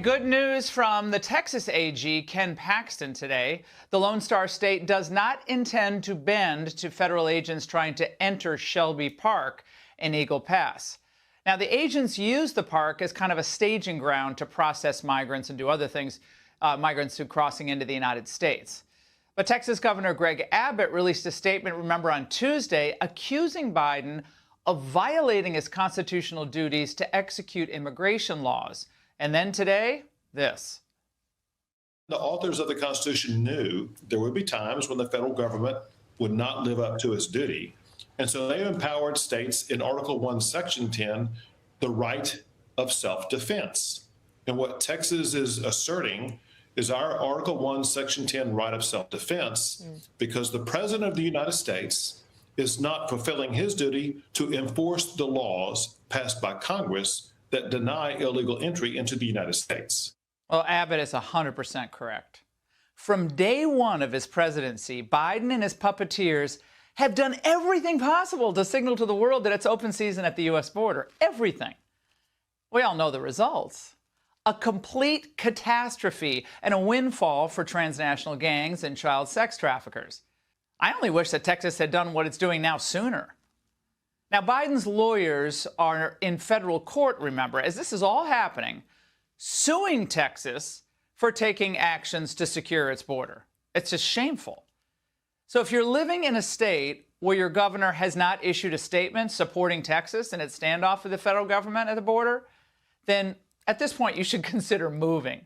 good news from the Texas AG, Ken Paxton, today. The Lone Star State does not intend to bend to federal agents trying to enter Shelby Park in Eagle Pass. Now, the agents use the park as kind of a staging ground to process migrants and do other things, migrants who crossing into the United States. But Texas Governor Greg Abbott released a statement, remember, on Tuesday, accusing Biden of violating his constitutional duties to execute immigration laws. And then today, this. The authors of the Constitution knew there would be times when the federal government would not live up to its duty. And so they empowered states in Article 1, Section 10, the right of self-defense. And what Texas is asserting is our Article 1, Section 10 right of self-defense, because the President of the United States is not fulfilling his duty to enforce the laws passed by Congress that deny illegal entry into the United States. Well, Abbott is 100% correct. From day one of his presidency, Biden and his puppeteers have done everything possible to signal to the world that it's open season at the U.S. border. Everything. We all know the results. A complete catastrophe and a windfall for transnational gangs and child sex traffickers. I only wish that Texas had done what it's doing now sooner. Now, Biden's lawyers are in federal court, remember, as this is all happening, suing Texas for taking actions to secure its border. It's just shameful. So if you're living in a state where your governor has not issued a statement supporting Texas and its standoff with the federal government at the border, then at this point you should consider moving.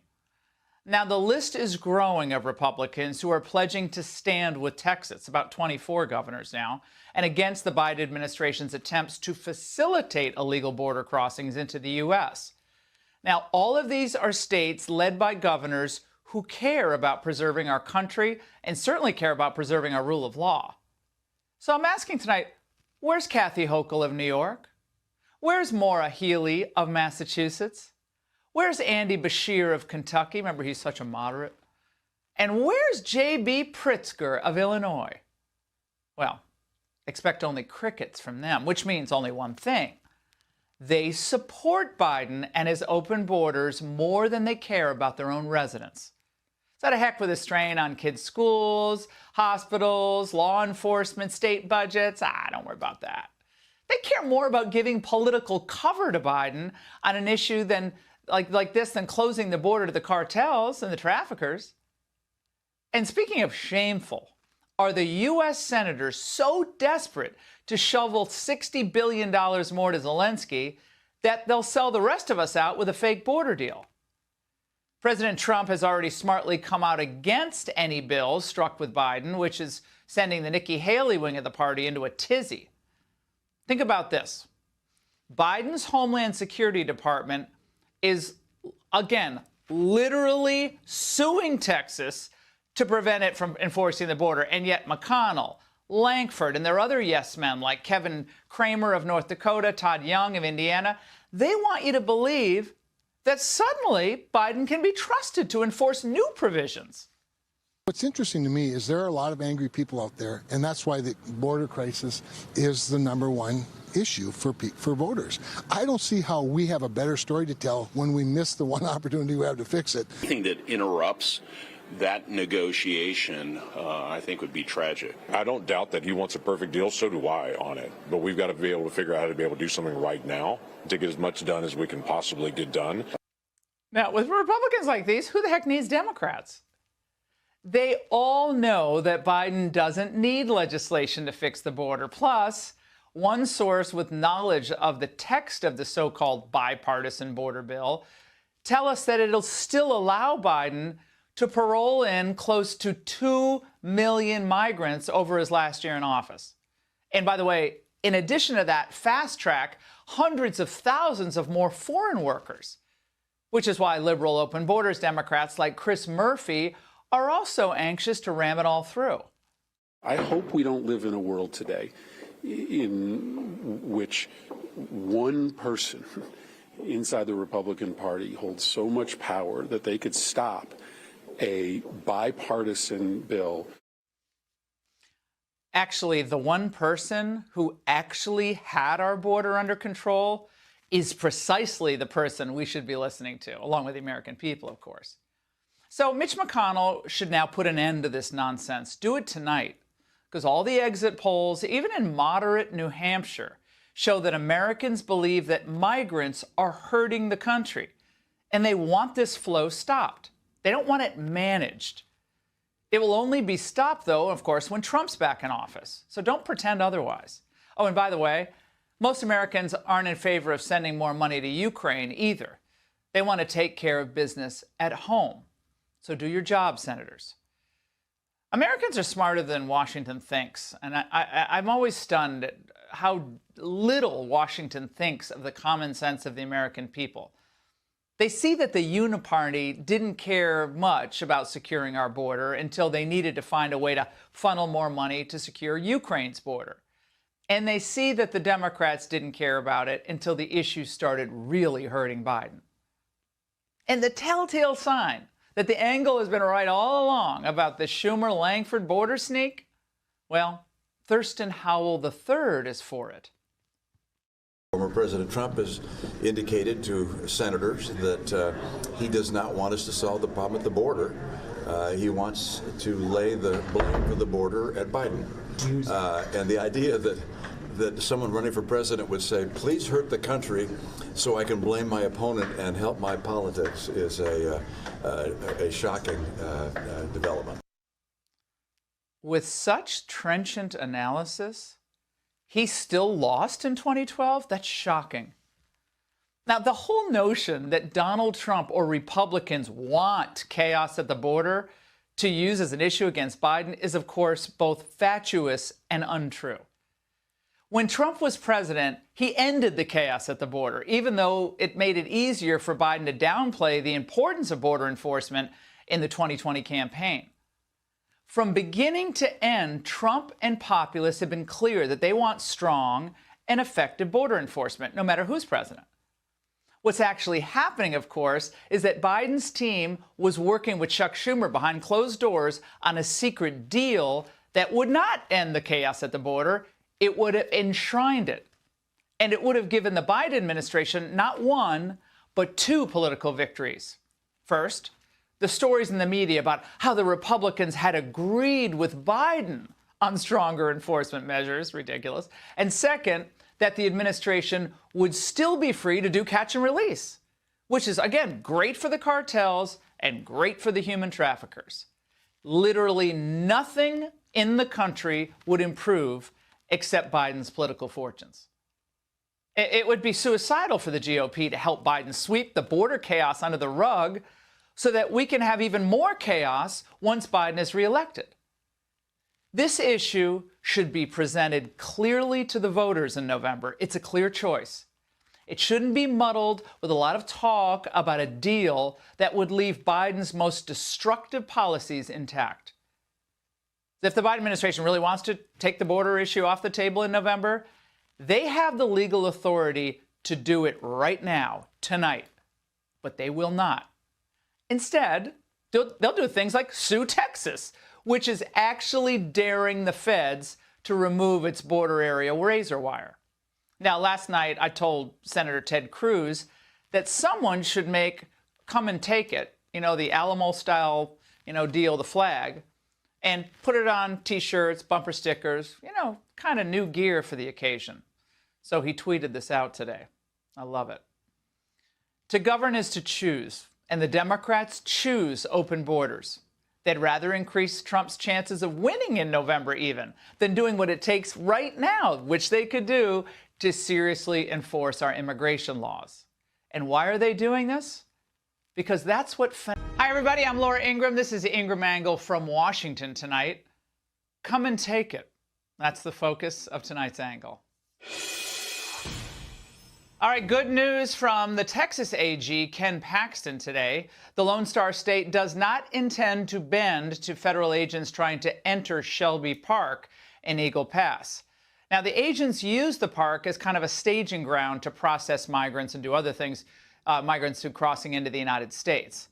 Now, the list is growing of Republicans who are pledging to stand with Texas, about 24 governors now, and against the Biden administration's attempts to facilitate illegal border crossings into the U.S. Now, all of these are states led by governors who care about preserving our country and certainly care about preserving our rule of law. So I'm asking tonight, where's Kathy Hochul of New York? Where's Maura Healey of Massachusetts? Where's Andy Beshear of Kentucky? Remember, he's such a moderate. And where's J.B. Pritzker of Illinois? Well, expect only crickets from them, which means only one thing. They support Biden and his open borders more than they care about their own residents. So to heck with a strain on kids' schools, hospitals, law enforcement, state budgets. Don't worry about that. They care more about giving political cover to Biden on an issue than like this than closing the border to the cartels and the traffickers. And speaking of shameful, are the U.S. senators so desperate to shovel $60 billion more to Zelensky that they'll sell the rest of us out with a fake border deal? President Trump has already smartly come out against any bills struck with Biden, which is sending the Nikki Haley wing of the party into a tizzy. Think about this. Biden's Homeland Security Department is, again, literally suing Texas to prevent it from enforcing the border. And yet McConnell, Lankford, and their other yes men like Kevin Kramer of North Dakota, Todd Young of Indiana, they want you to believe that suddenly Biden can be trusted to enforce new provisions. What's interesting to me is there are a lot of angry people out there, and that's why the border crisis is the #1 issue for voters. I don't see how we have a better story to tell when we miss the one opportunity we have to fix it. Anything that interrupts that negotiation, I think, would be tragic. I don't doubt that he wants a perfect deal. So do I on it. But we've got to be able to figure out how to be able to do something right now to get as much done as we can possibly get done. Now, with Republicans like these, who the heck needs Democrats? They all know that Biden doesn't need legislation to fix the border. Plus, one source with knowledge of the text of the so-called bipartisan border bill tell us that it'll still allow Biden to parole in close to 2 million migrants over his last year in office. And by the way, in addition to that, fast track hundreds of thousands of more foreign workers, which is why liberal open borders Democrats like Chris Murphy are also anxious to ram it all through. I hope we don't live in a world today in which one person inside the Republican Party holds so much power that they could stop a bipartisan bill. Actually, the one person who actually had our border under control is precisely the person we should be listening to, along with the American people, of course. So Mitch McConnell should now put an end to this nonsense. Do it tonight, because all the exit polls, even in moderate New Hampshire, show that Americans believe that migrants are hurting the country, and they want this flow stopped. They don't want it managed. It will only be stopped, though, of course, when Trump's back in office. So don't pretend otherwise. Oh, and by the way, most Americans aren't in favor of sending more money to Ukraine either. They want to take care of business at home. So do your job, senators. Americans are smarter than Washington thinks, and I'm always stunned at how little Washington thinks of the common sense of the American people. They see that the Uniparty didn't care much about securing our border until they needed to find a way to funnel more money to secure Ukraine's border. And they see that the Democrats didn't care about it until the issue started really hurting Biden. And the telltale sign that the angle has been right all along about the Schumer-Langford border sneak, well, Thurston Howell III is for it. Former President Trump has indicated to senators that he does not want us to solve the problem at the border. He wants to lay the blame for the border at Biden. And the idea that someone running for president would say, please hurt the country so I can blame my opponent and help my politics is a shocking development. With such trenchant analysis, he still lost in 2012? That's shocking. Now, the whole notion that Donald Trump or Republicans want chaos at the border to use as an issue against Biden is, of course, both fatuous and untrue. When Trump was president, he ended the chaos at the border, even though it made it easier for Biden to downplay the importance of border enforcement in the 2020 campaign. From beginning to end, Trump and populists have been clear that they want strong and effective border enforcement, no matter who's president. What's actually happening, of course, is that Biden's team was working with Chuck Schumer behind closed doors on a secret deal that would not end the chaos at the border. It would have enshrined it. And it would have given the Biden administration not one, but two political victories. First, the stories in the media about how the Republicans had agreed with Biden on stronger enforcement measures, ridiculous. And second, that the administration would still be free to do catch and release, which is, again, great for the cartels and great for the human traffickers. Literally nothing in the country would improve except Biden's political fortunes. It would be suicidal for the GOP to help Biden sweep the border chaos under the rug so that we can have even more chaos once Biden is reelected. This issue should be presented clearly to the voters in November. It's a clear choice. It shouldn't be muddled with a lot of talk about a deal that would leave Biden's most destructive policies intact. If the Biden administration really wants to take the border issue off the table in November, they have the legal authority to do it right now, tonight. But they will not. Instead, they'll do things like sue Texas, which is actually daring the feds to remove its border area razor wire. Now, last night, I told Senator Ted Cruz that someone should make come and take it, the Alamo-style, deal, the flag, and put it on T-shirts, bumper stickers, kind of new gear for the occasion. So he tweeted this out today. I love it. To govern is to choose, and the Democrats choose open borders. They'd rather increase Trump's chances of winning in November even than doing what it takes right now, which they could do, to seriously enforce our immigration laws. And why are they doing this? Because that's what... Hi, everybody. I'm Laura Ingraham. This is the Ingraham Angle from Washington tonight. Come and take it. That's the focus of tonight's angle. All right, good news from the Texas AG, Ken Paxton, today. The Lone Star State does not intend to bend to federal agents trying to enter Shelby Park in Eagle Pass. Now, the agents use the park as kind of a staging ground to process migrants and do other things, migrants who are crossing into the United States.